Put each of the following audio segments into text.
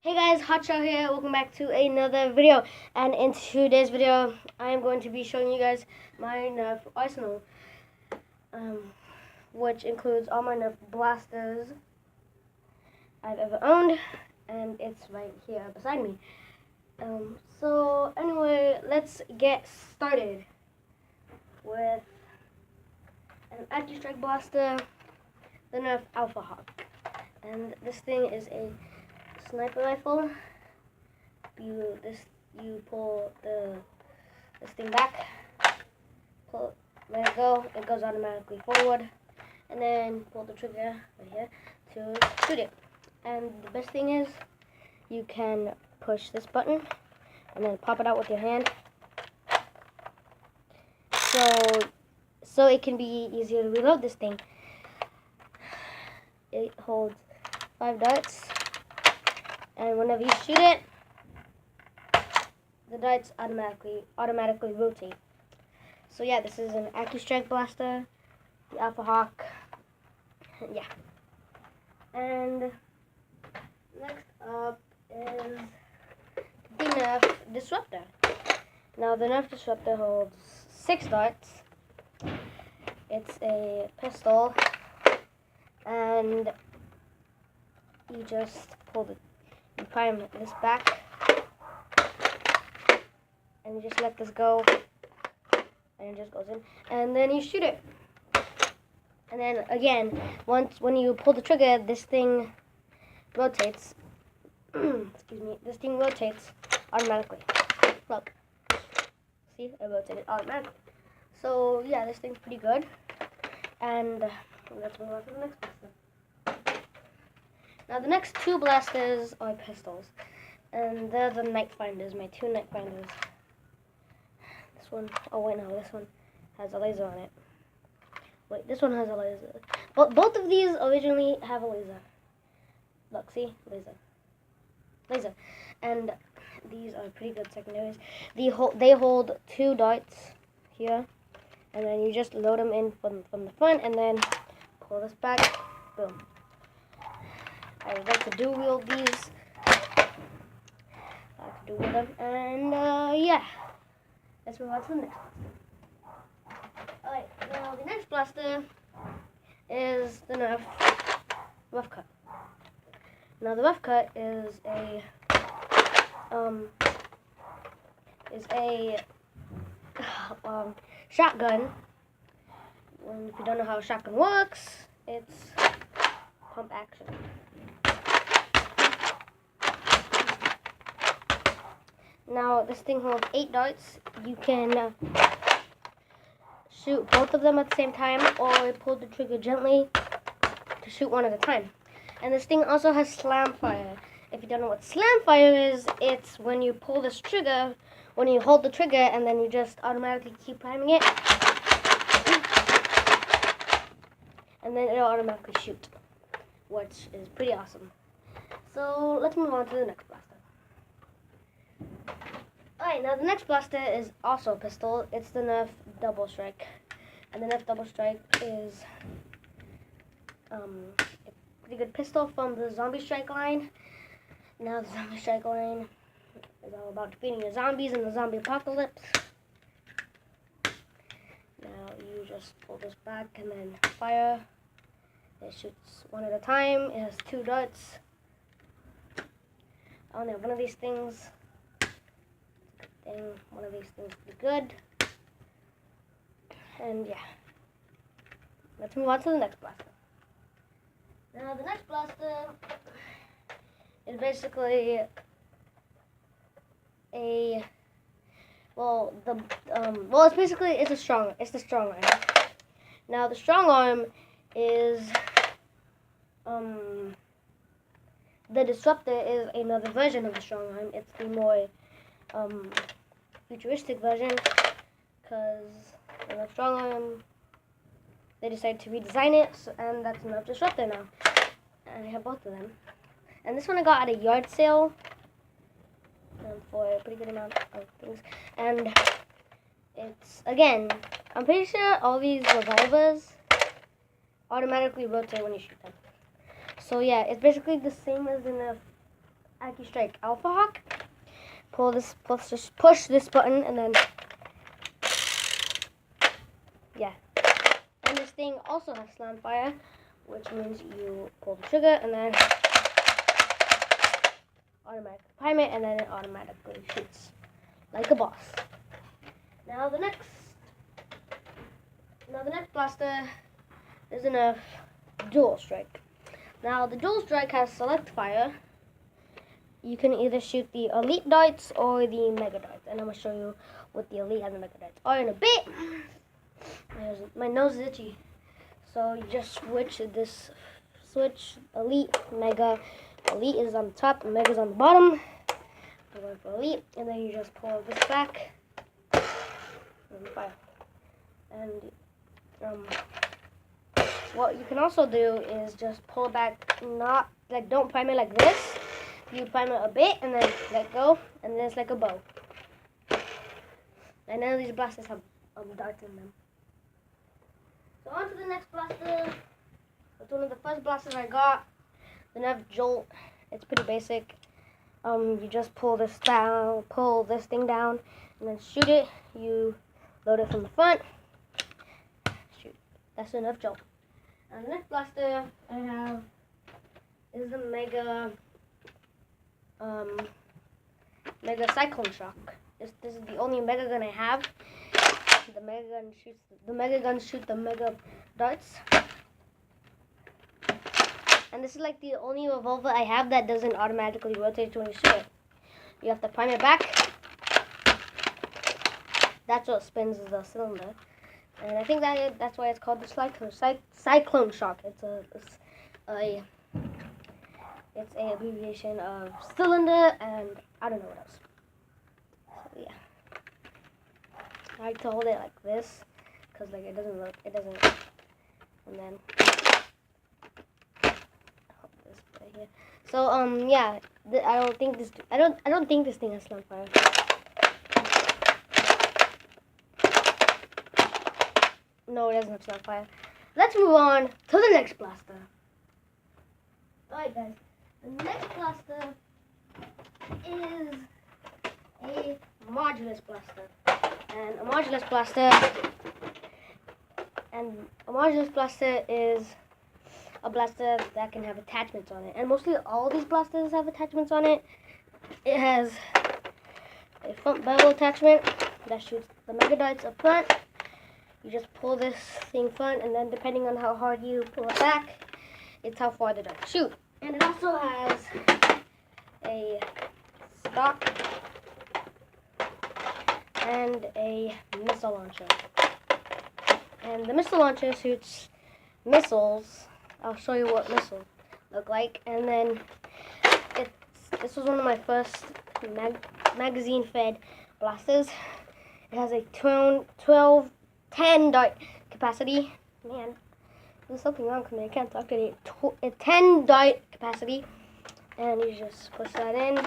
Hey guys, Hotshot here. Welcome back to another video. And in today's video, I am going to be showing you guys my Nerf arsenal, which includes all my Nerf blasters I've ever owned, and it's right here beside me. So anyway, let's get started with an anti-strike blaster, the Nerf Alpha Hawk, and this thing is a sniper rifle. You pull this thing back, let it go. It goes automatically forward, and then pull the trigger right here to shoot it. And the best thing is, you can push this button and then pop it out with your hand, so it can be easier to reload this thing. It holds 5 darts. And whenever you shoot it, the darts automatically rotate. So yeah, this is an AccuStrike blaster, the Alpha Hawk. Yeah. And next up is the Nerf Disruptor. Now the Nerf Disruptor holds 6 darts. It's a pistol, and you just pull the You prime this back, and you just let this go, and it just goes in, and then you shoot it. And then again, when you pull the trigger, this thing rotates. Excuse me. This thing rotates automatically. Look, see, it rotated automatically. So yeah, this thing's pretty good. And let's move on to the next blaster. Now the next 2 blasters are pistols, and they're the Night Finders, my 2 Night Finders. This one, oh wait, no, this one has a laser on it. Wait, this one has a laser. But both of these originally have a laser. Look, see, laser. And these are pretty good secondaries. They hold 2 darts here, and then you just load them in from the front, and then pull this back, boom. I would like to dual wield these. I like to dual wield them, and yeah, let's move on to the next blaster. Alright, now the next blaster is the Nerf Rough Cut. Now the Rough Cut is a shotgun. If you don't know how a shotgun works, it's pump action. Now this thing holds 8 darts. You can shoot both of them at the same time, or pull the trigger gently to shoot one at a time. And this thing also has slam fire. If you don't know what slam fire is, it's when you pull this trigger, when you hold the trigger, and then you just automatically keep priming it, and then it'll automatically shoot, which is pretty awesome. So let's move on to the next blaster. Alright, now the next blaster is also a pistol. It's the Nerf Double Strike. And the Nerf Double Strike is a pretty good pistol from the Zombie Strike line. Now the Zombie Strike line is all about defeating your zombies in the zombie apocalypse. Now you just pull this back and then fire. It shoots one at a time. It has 2 darts. I only have one of these things. One of these things is pretty good. And yeah, let's move on to the next blaster. Now the next blaster is basically it's the strong arm. Now the strong arm is the Disruptor is another version of the strong arm. It's the more futuristic version, because in the strong arm they decided to redesign it, and that's Nerf Disruptor now. And I have both of them. And this one I got at a yard sale for a pretty good amount of things. And it's, again, I'm pretty sure all these revolvers automatically rotate when you shoot them. So yeah, it's basically the same as in the Strike Alpha Hawk. Push this button, and then yeah. And this thing also has slam fire, which means you pull the trigger and then automatically prime it, and then it automatically shoots like a boss. Now the next blaster is a nerf dual strike. Now the dual strike has select fire. You can either shoot the elite darts or the mega darts, and I'm gonna show you what the elite and the mega darts are in a bit. My nose is itchy, so you just switch elite, mega. Elite is on the top, mega is on the bottom. I'm going for elite, and then you just pull this back and fire. And what you can also do is just pull it back, don't prime it like this. You prime it a bit and then let go, and then it's like a bow. And none of these blasters have darts in them. So on to the next blaster. It's one of the first blasters I got. The nerf Jolt. It's pretty basic. You just pull this thing down, and then shoot it. You load it from the front. Shoot. That's the nerf Jolt. And the next blaster I have is the Mega Cyclone Shock. This is the only Mega gun I have. The Mega gun shoots the Mega darts. And this is like the only revolver I have that doesn't automatically rotate when you shoot it. You have to prime it back. That's what spins the cylinder. And I think that's why it's called the Cyclone Shock. It's a abbreviation of cylinder, and I don't know what else. So yeah, I like to hold it like this because like it doesn't, and then hold this right here. So yeah, I don't think this thing has slam fire. No, it doesn't have slam fire. Let's move on to the next blaster. Alright guys, the next blaster is a modulus blaster. And a modulus blaster is a blaster that can have attachments on it. And mostly all these blasters have attachments on it. It has a front barrel attachment that shoots the mega darts up front. You just pull this thing front, and then depending on how hard you pull it back, it's how far the darts shoot. And it also has a stock and a missile launcher. And the missile launcher shoots missiles. I'll show you what missiles look like. And then this was one of my first magazine-fed blasters. It has a 10 dart capacity. Man, there's something wrong with me. I can't talk today. A 10 dart capacity, and you just push that in,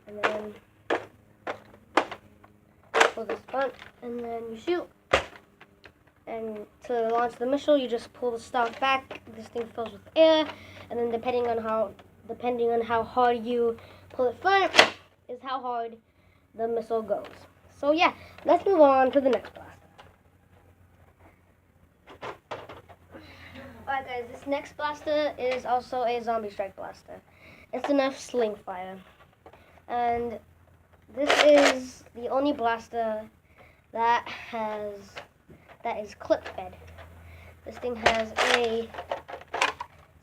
and then pull this button, and then you shoot. And to launch the missile, you just pull the stock back. This thing fills with air, and then depending on how hard you pull it front, is how hard the missile goes. So yeah, let's move on to the next blaster. Alright guys, this next blaster is also a zombie strike blaster. It's a nerf sling fire. And this is the only blaster that is clip fed. This thing has a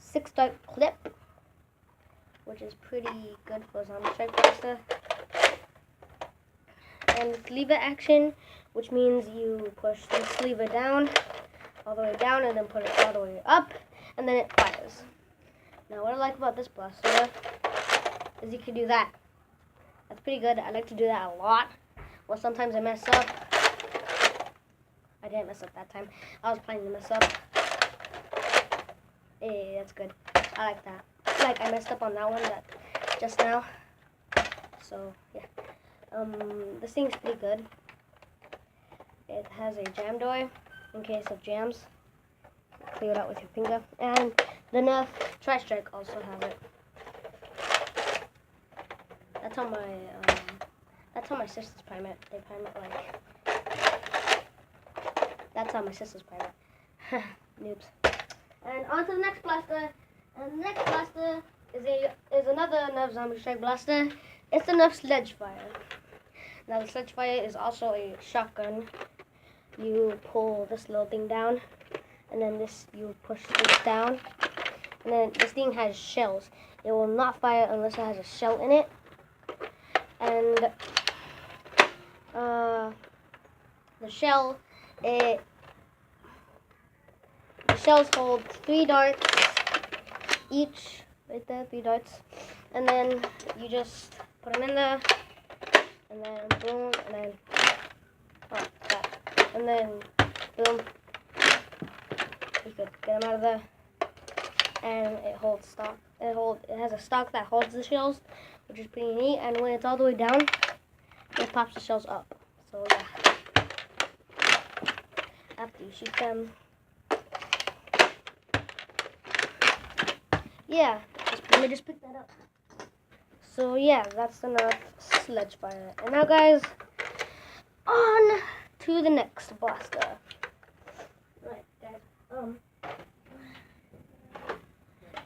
6-dart clip, which is pretty good for a zombie strike blaster. And it's lever action, which means you push this lever down, all the way down, and then put it all the way up, and then it fires. Now what I like about this blaster is you can do that. That's pretty good. I like to do that a lot. Well, sometimes I mess up. I didn't mess up that time. I was planning to mess up. Hey, that's good. I like that. Like I messed up on that one just now. So yeah. This thing's pretty good. It has a jam door in case of jams. Clear it out with your finger. And the nerf tri-strike also has it. That's how my sisters prime it. They prime it like. That's how my sisters prime it. Noobs. And on to the next blaster. And the next blaster is another Nerf Zombie Strike blaster. It's the Nerf Sledgefire. Now the Sledgefire is also a shotgun. You pull this little thing down, and then you push this down, and then this thing has shells. It will not fire unless it has a shell in it. And the shells hold 3 darts each, right there, 3 darts, and then you just put them in there, and then boom, and then and then boom, you could get them out of there, and it holds stock. It has a stock that holds the shells, which is pretty neat. And when it's all the way down, it pops the shells up. So yeah, after you shoot them, yeah, let me just pick that up. So yeah, that's the Nerf Sledgefire. And now guys, on to the next blaster. Right guys,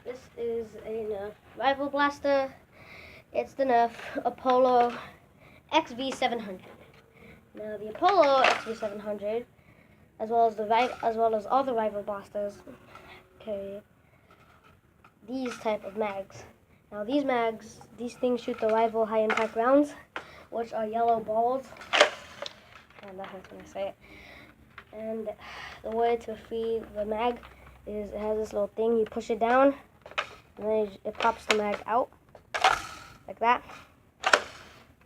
this is a Nerf rifle blaster. It's the Nerf Apollo XV700. Now the Apollo XV700, as well as all the rifle blasters, carry these type of mags. Now these things shoot the rifle high impact rounds, which are yellow balls. And that hurts when I say it. And the way to free the mag is it has this little thing. You push it down, and then it pops the mag out like that.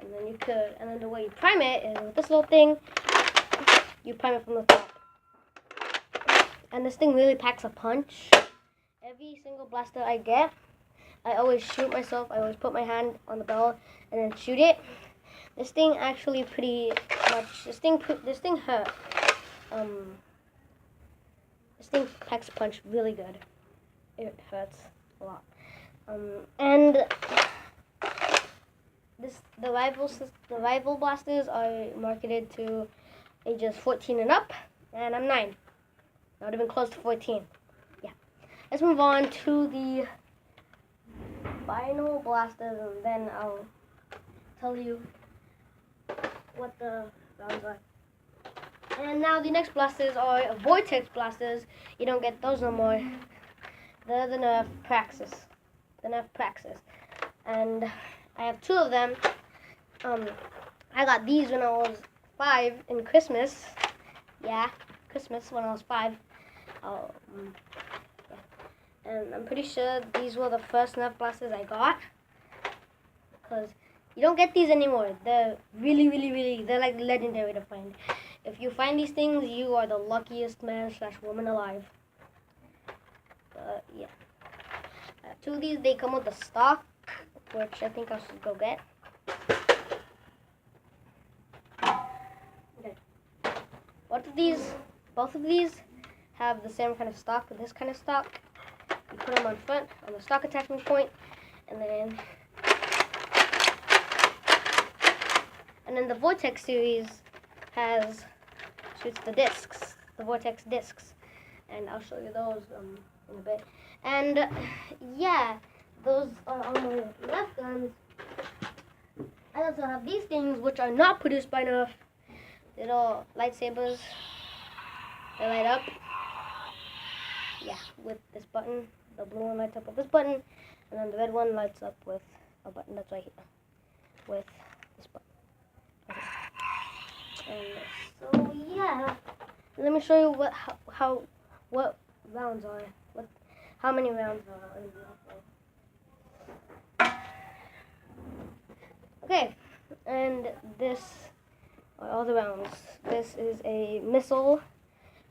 And then the way you prime it is with this little thing. You prime it from the top. And this thing really packs a punch. Every single blaster I get, I always shoot myself. I always put my hand on the barrel and then shoot it. This thing actually pretty much. This thing hurt. This thing packs a punch really good. It hurts a lot. And the rifle blasters are marketed to ages 14 and up, and I'm 9. Not even close to 14. Yeah. Let's move on to the final blasters, and then I'll tell you what the rounds are. And now the next blasters are vortex blasters. You don't get those no more. They're the Nerf Praxis. And I have 2 of them. I got these when I was 5 in Christmas. Yeah, Christmas when I was 5. Yeah. And I'm pretty sure these were the first Nerf blasters I got, because you don't get these anymore. They're really, they're like legendary to find. If you find these things, you are the luckiest man/woman alive. Yeah. 2 of these, they come with the stock, which I think I should go get. Okay. Both of these have the same kind of stock, with this kind of stock. You put them on front, on the stock attachment point, and then the Vortex series shoots the discs, the Vortex discs, and I'll show you those in a bit. And yeah, those are on my Nerf guns. I also have these things, which are not produced by Nerf. Little lightsabers. They light up. Yeah, with this button. The blue one lights up with this button, and then the red one lights up with a button that's right here, with this button. Okay. And so yeah, let me show you what rounds are. How many rounds are in the rifle. Okay, and this are all the rounds. This is a missile,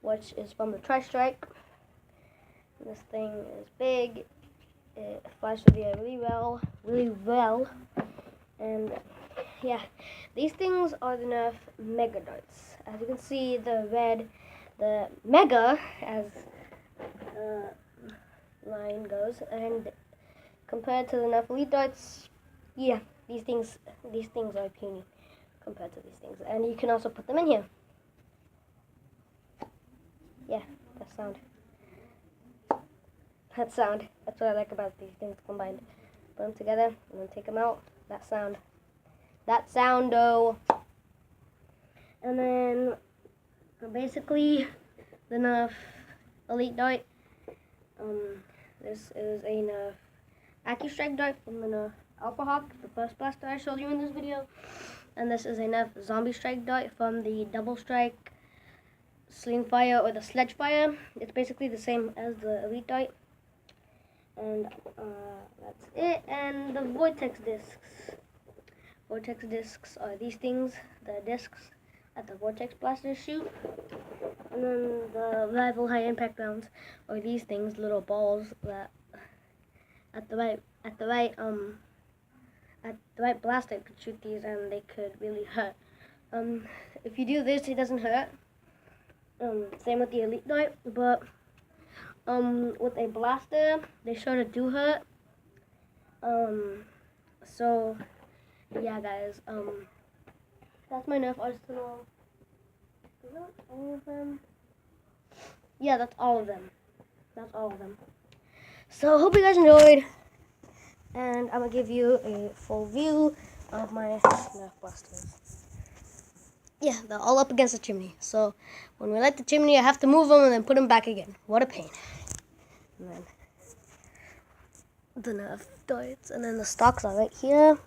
which is from the Tri-Strike. This thing is big. It flies through the air really well. And yeah, these things are the Nerf Mega Darts. As you can see, the Mega, as line goes, and compared to the Nerf Elite Darts, yeah, these things are puny compared to these things. And you can also put them in here. Yeah, that sound. That's what I like about these things combined. Put them together and then take them out. That sound though. And then basically the Nerf Elite Dart. This is a Nerf AccuStrike Dart from the Nerf Alpha Hawk, the first blaster I showed you in this video. And this is a Nerf Zombie Strike Dart from the Double Strike Sling Fire or the Sledge Fire. It's basically the same as the Elite Dart. And that's it. And the Vortex discs. Vortex discs are these things, the discs that the Vortex blasters shoot. And then the rival high impact rounds are these things, little balls that at the right blaster could shoot these and they could really hurt. If you do this, it doesn't hurt. Same with the Elite Dart, but with a blaster, they sort of do hurt. So yeah, guys. That's my Nerf arsenal. Is that all of them? Yeah, that's all of them. That's all of them. So hope you guys enjoyed, and I'm gonna give you a full view of my Nerf blasters. Yeah, they're all up against the chimney. So when we light the chimney, I have to move them and then put them back again. What a pain. And then the Nerf darts, and then the stocks are right here.